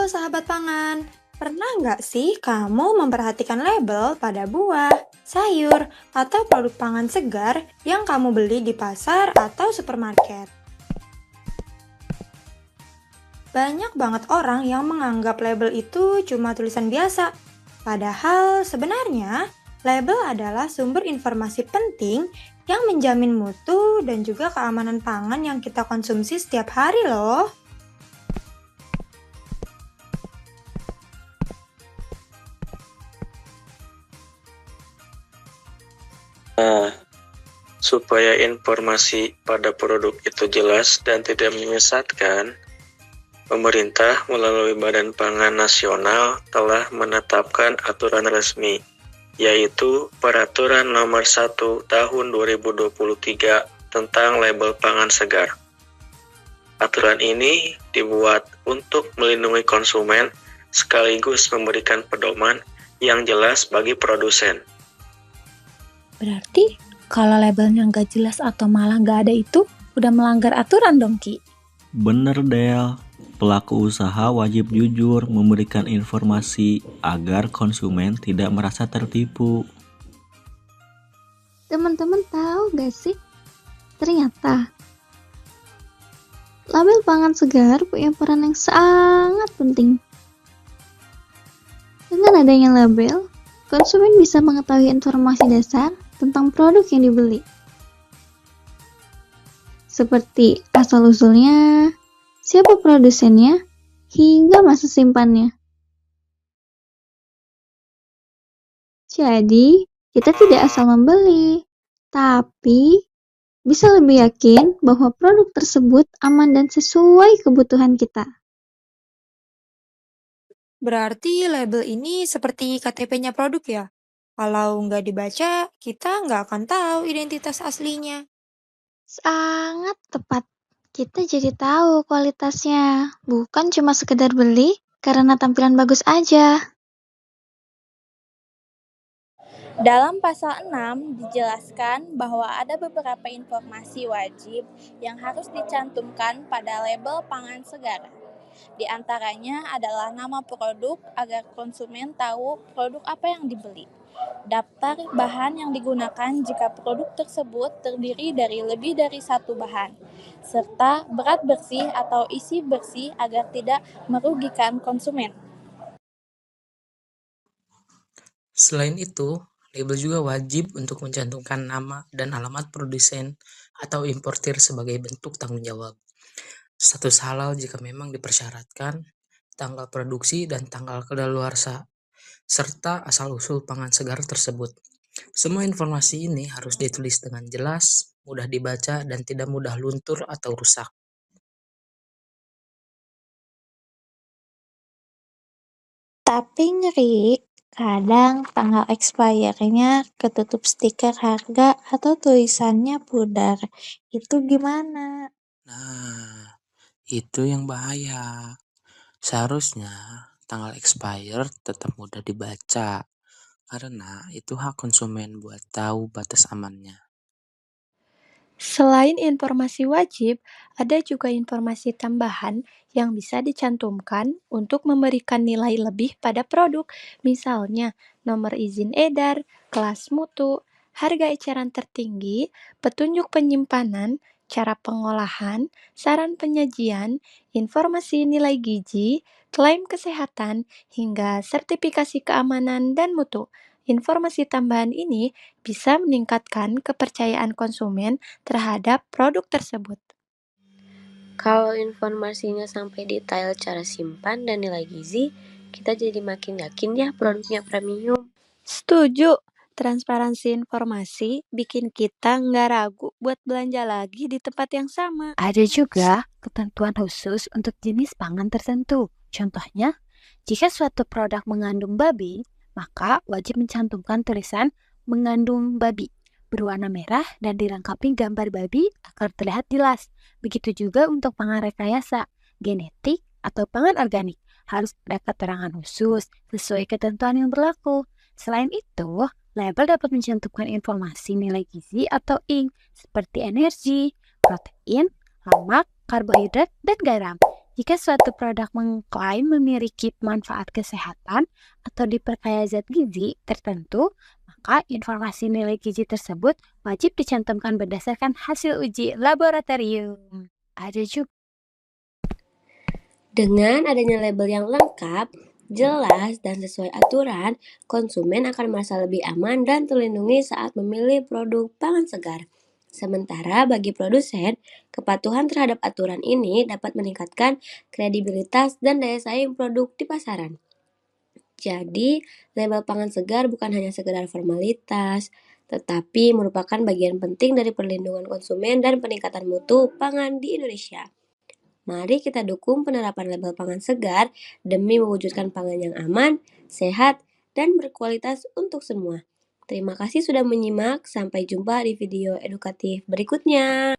Halo sahabat pangan, pernah nggak sih kamu memperhatikan label pada buah, sayur, atau produk pangan segar yang kamu beli di pasar atau supermarket? Banyak banget orang yang menganggap label itu cuma tulisan biasa. Padahal sebenarnya label adalah sumber informasi penting yang menjamin mutu dan juga keamanan pangan yang kita konsumsi setiap hari loh. Nah, supaya informasi pada produk itu jelas dan tidak menyesatkan, pemerintah melalui Badan Pangan Nasional telah menetapkan aturan resmi, yaitu Peraturan Nomor 1 Tahun 2023 tentang label pangan segar. Aturan ini dibuat untuk melindungi konsumen sekaligus memberikan pedoman yang jelas bagi produsen. Berarti kalau labelnya nggak jelas atau malah nggak ada itu udah melanggar aturan dong, Ki. Bener, Del. Pelaku usaha wajib jujur memberikan informasi agar konsumen tidak merasa tertipu. Teman-teman tahu gak sih? Ternyata label pangan segar punya peran yang sangat penting. Dengan adanya label, konsumen bisa mengetahui informasi dasar tentang produk yang dibeli. Seperti asal-usulnya, siapa produsennya, hingga masa simpannya. Jadi, kita tidak asal membeli, tapi bisa lebih yakin bahwa produk tersebut aman dan sesuai kebutuhan kita. Berarti label ini seperti KTP-nya produk ya? Kalau nggak dibaca, kita nggak akan tahu identitas aslinya. Sangat tepat. Kita jadi tahu kualitasnya, bukan cuma sekedar beli karena tampilan bagus aja. Dalam pasal 6 dijelaskan bahwa ada beberapa informasi wajib yang harus dicantumkan pada label pangan segar. Di antaranya adalah nama produk agar konsumen tahu produk apa yang dibeli. Daftar bahan yang digunakan jika produk tersebut terdiri dari lebih dari satu bahan, serta berat bersih atau isi bersih agar tidak merugikan konsumen. Selain itu, label juga wajib untuk mencantumkan nama dan alamat produsen atau importir sebagai bentuk tanggung jawab. Status halal jika memang dipersyaratkan, tanggal produksi dan tanggal kadaluarsa, serta asal-usul pangan segar tersebut. Semua informasi ini harus ditulis dengan jelas, mudah dibaca, dan tidak mudah luntur atau rusak. Tapi ngeri, kadang tanggal expirednya ketutup stiker harga atau tulisannya pudar. Itu gimana? Nah, itu yang bahaya. Seharusnya tanggal expired tetap mudah dibaca, karena itu hak konsumen buat tahu batas amannya. Selain informasi wajib, ada juga informasi tambahan yang bisa dicantumkan untuk memberikan nilai lebih pada produk, misalnya nomor izin edar, kelas mutu, harga eceran tertinggi, petunjuk penyimpanan, cara pengolahan, saran penyajian, informasi nilai gizi, klaim kesehatan, hingga sertifikasi keamanan dan mutu. Informasi tambahan ini bisa meningkatkan kepercayaan konsumen terhadap produk tersebut. Kalau informasinya sampai detail cara simpan dan nilai gizi, kita jadi makin yakin ya produknya premium. Setuju, transparansi informasi bikin kita nggak ragu buat belanja lagi di tempat yang sama. Ada juga ketentuan khusus untuk jenis pangan tertentu. Contohnya, jika suatu produk mengandung babi, maka wajib mencantumkan tulisan mengandung babi berwarna merah dan dilengkapi gambar babi agar terlihat jelas. Begitu juga untuk pangan rekayasa, genetik, atau pangan organik. Harus ada keterangan khusus sesuai ketentuan yang berlaku. Selain itu, label dapat mencantumkan informasi nilai gizi atau ink seperti energi, protein, lemak, karbohidrat, dan garam. Jika suatu produk mengklaim memiliki manfaat kesehatan atau diperkaya zat gizi tertentu, maka informasi nilai gizi tersebut wajib dicantumkan berdasarkan hasil uji laboratorium. Ada juga Dengan adanya label yang lengkap, jelas, dan sesuai aturan, konsumen akan merasa lebih aman dan terlindungi saat memilih produk pangan segar. Sementara bagi produsen, kepatuhan terhadap aturan ini dapat meningkatkan kredibilitas dan daya saing produk di pasaran. Jadi, label pangan segar bukan hanya sekedar formalitas, tetapi merupakan bagian penting dari perlindungan konsumen dan peningkatan mutu pangan di Indonesia. Mari kita dukung penerapan label pangan segar demi mewujudkan pangan yang aman, sehat, dan berkualitas untuk semua. Terima kasih sudah menyimak, sampai jumpa di video edukatif berikutnya.